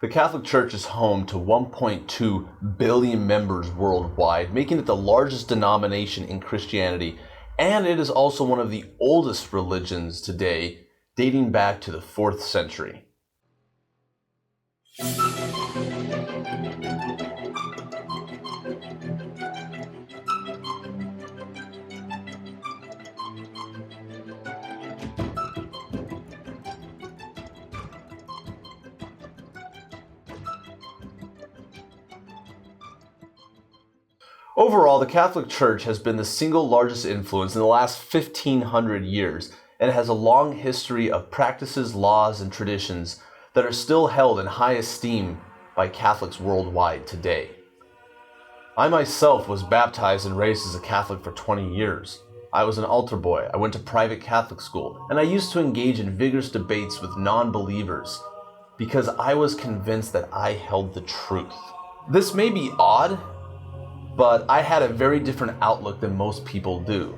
The Catholic Church is home to 1.2 billion members worldwide, making it the largest denomination in Christianity, and it is also one of the oldest religions today, dating back to the 4th century. Overall, the Catholic Church has been the single largest influence in the last 1,500 years and has a long history of practices, laws, and traditions that are still held in high esteem by Catholics worldwide today. I myself was baptized and raised as a Catholic for 20 years. I was an altar boy, I went to private Catholic school, and I used to engage in vigorous debates with non-believers because I was convinced that I held the truth. This may be odd, but I had a very different outlook than most people do.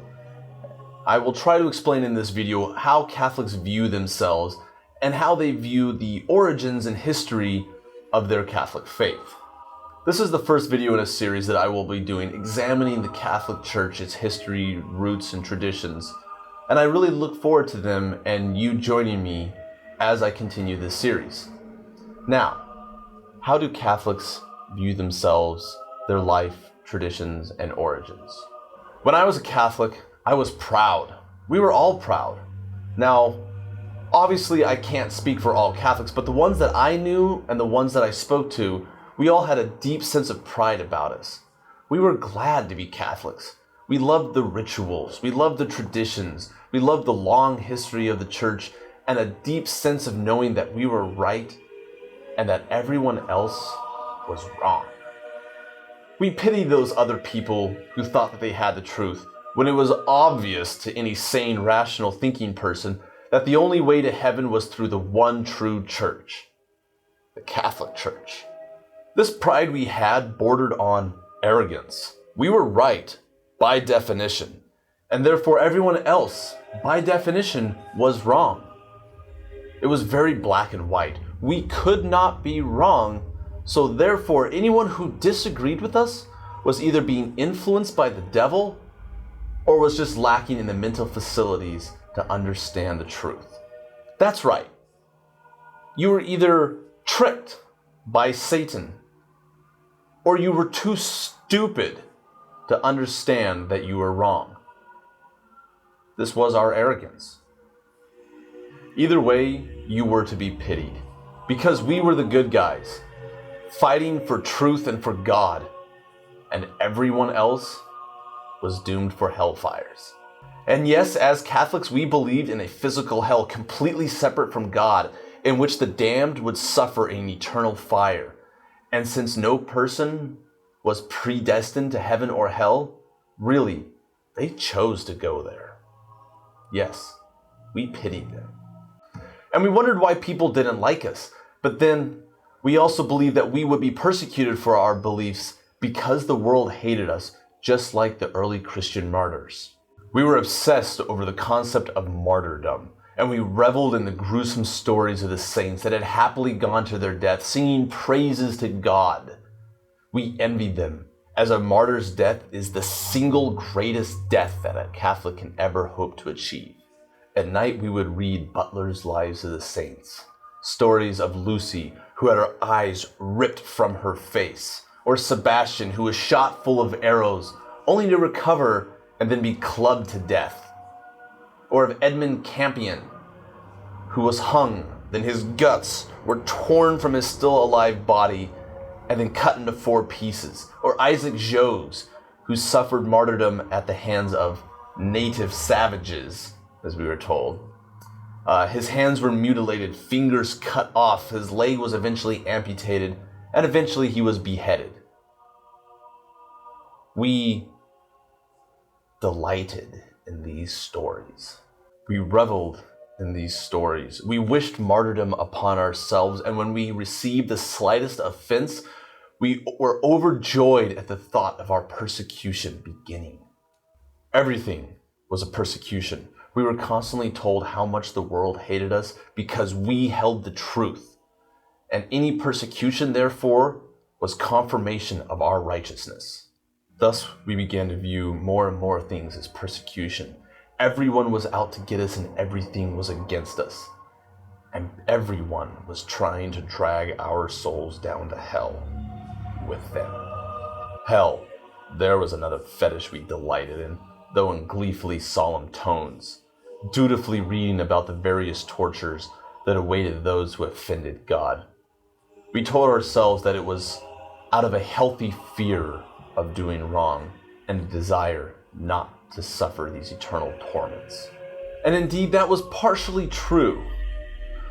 I will try to explain in this video how Catholics view themselves and how they view the origins and history of their Catholic faith. This is the first video in a series that I will be doing examining the Catholic Church, its history, roots, and traditions, and I really look forward to them and you joining me as I continue this series. Now, how do Catholics view themselves, their life, traditions, and origins? When I was a Catholic, I was proud. We were all proud. Now, obviously I can't speak for all Catholics, but the ones that I knew and the ones that I spoke to, we all had a deep sense of pride about us. We were glad to be Catholics. We loved the rituals, we loved the traditions, we loved the long history of the church, and a deep sense of knowing that we were right and that everyone else was wrong. We pitied those other people who thought that they had the truth, when it was obvious to any sane, rational thinking person that the only way to heaven was through the one true church, the Catholic Church. This pride we had bordered on arrogance. We were right by definition, and therefore everyone else, by definition, was wrong. It was very black and white. We could not be wrong, so therefore anyone who disagreed with us was either being influenced by the devil or was just lacking in the mental facilities to understand the truth. That's right. You were either tricked by Satan or you were too stupid to understand that you were wrong. This was our arrogance. Either way, you were to be pitied because we were the good guys, fighting for truth and for God, and everyone else was doomed for hellfires. And yes, as Catholics, we believed in a physical hell completely separate from God, in which the damned would suffer an eternal fire. And since no person was predestined to heaven or hell, really, they chose to go there. Yes, we pitied them. And we wondered why people didn't like us, but then we also believed that we would be persecuted for our beliefs because the world hated us, just like the early Christian martyrs. We were obsessed over the concept of martyrdom, and we reveled in the gruesome stories of the saints that had happily gone to their death, singing praises to God. We envied them, as a martyr's death is the single greatest death that a Catholic can ever hope to achieve. At night, we would read Butler's Lives of the Saints, stories of Lucy, who had her eyes ripped from her face, or Sebastian, who was shot full of arrows, only to recover and then be clubbed to death. Or of Edmund Campion, who was hung, then his guts were torn from his still alive body and then cut into 4 pieces. Or Isaac Jogues, who suffered martyrdom at the hands of native savages, as we were told. His hands were mutilated, fingers cut off, his leg was eventually amputated, and eventually he was beheaded. We delighted in these stories. We reveled in these stories. We wished martyrdom upon ourselves, and when we received the slightest offense, we were overjoyed at the thought of our persecution beginning. Everything was a persecution. We were constantly told how much the world hated us because we held the truth. and any persecution, therefore, was confirmation of our righteousness. Thus, we began to view more and more things as persecution. Everyone was out to get us, and everything was against us. And everyone was trying to drag our souls down to hell with them. Hell, there was another fetish we delighted in, though in gleefully solemn tones, dutifully reading about the various tortures that awaited those who offended God. We told ourselves that it was out of a healthy fear of doing wrong and a desire not to suffer these eternal torments. And indeed, that was partially true.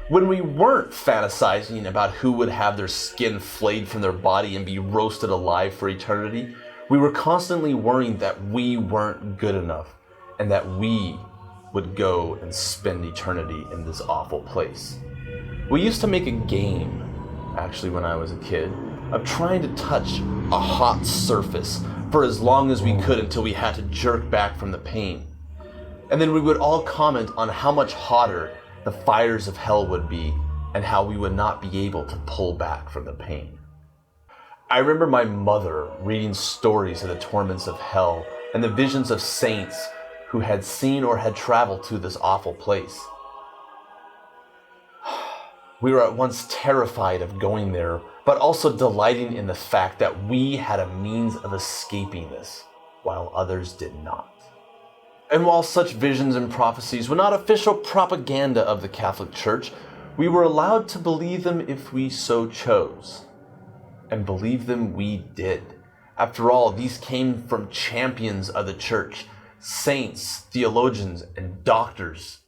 When we weren't fantasizing about who would have their skin flayed from their body and be roasted alive for eternity, we were constantly worrying that we weren't good enough and that we would go and spend eternity in this awful place. We used to make a game, actually when I was a kid, of trying to touch a hot surface for as long as we could until we had to jerk back from the pain. And then we would all comment on how much hotter the fires of hell would be and how we would not be able to pull back from the pain. I remember my mother reading stories of the torments of hell and the visions of saints who had seen or had traveled to this awful place. We were at once terrified of going there, but also delighting in the fact that we had a means of escaping this, while others did not. And while such visions and prophecies were not official propaganda of the Catholic Church, we were allowed to believe them if we so chose. And believe them we did. After all, these came from champions of the Church, saints, theologians, and doctors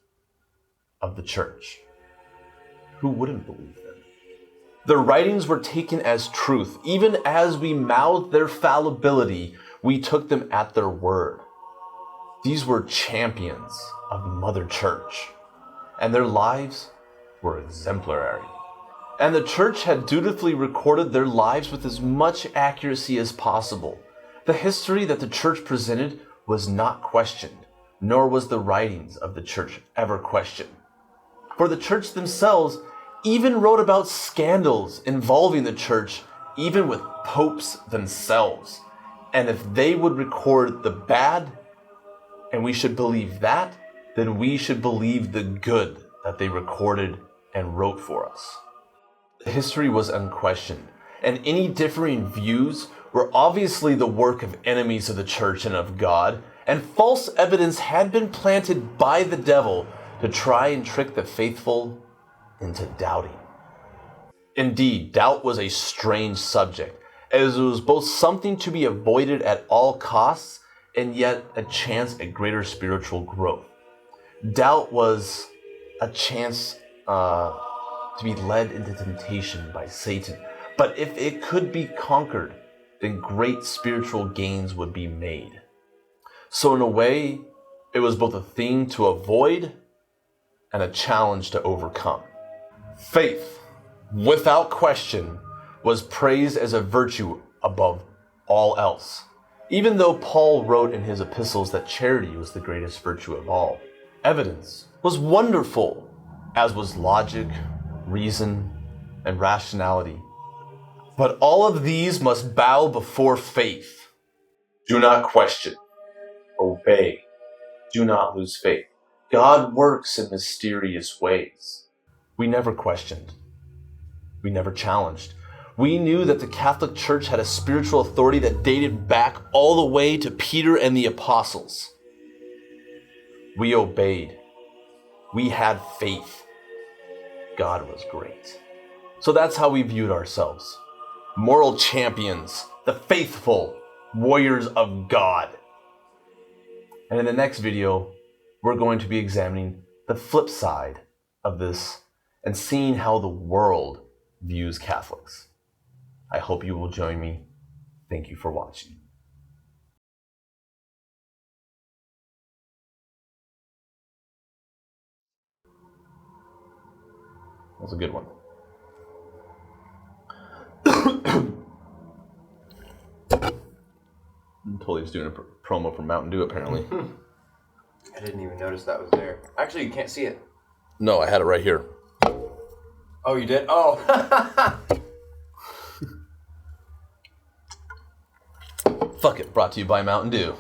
of the Church. Who wouldn't believe them? Their writings were taken as truth. Even as we mouthed their fallibility, we took them at their word. These were champions of Mother Church, and their lives were exemplary. And the Church had dutifully recorded their lives with as much accuracy as possible. The history that the Church presented was not questioned, nor was the writings of the Church ever questioned. For the Church themselves even wrote about scandals involving the Church, even with popes themselves. And if they would record the bad, and we should believe that, then we should believe the good that they recorded and wrote for us. History was unquestioned, and any differing views were obviously the work of enemies of the Church and of God, and false evidence had been planted by the devil to try and trick the faithful into doubting. Indeed, doubt was a strange subject, as it was both something to be avoided at all costs and yet a chance at greater spiritual growth. Doubt was a chance to be led into temptation by Satan. But if it could be conquered, then great spiritual gains would be made. So in a way, it was both a thing to avoid and a challenge to overcome. Faith, without question, was praised as a virtue above all else, even though Paul wrote in his epistles that charity was the greatest virtue of all. Evidence was wonderful, as was logic, reason, and rationality. But all of these must bow before faith. Do not question. Obey. Do not lose faith. God works in mysterious ways. We never questioned. We never challenged. We knew that the Catholic Church had a spiritual authority that dated back all the way to Peter and the apostles. We obeyed. We had faith. God was great. So that's how we viewed ourselves. Moral champions, the faithful warriors of God. And in the next video, we're going to be examining the flip side of this and seeing how the world views Catholics. I hope you will join me. Thank you for watching. That was a good one. Totally was doing a promo for Mountain Dew, apparently. I didn't even notice that was there. Actually, you can't see it. No, I had it right here. Oh, you did? Oh. Fuck it, brought to you by Mountain Dew.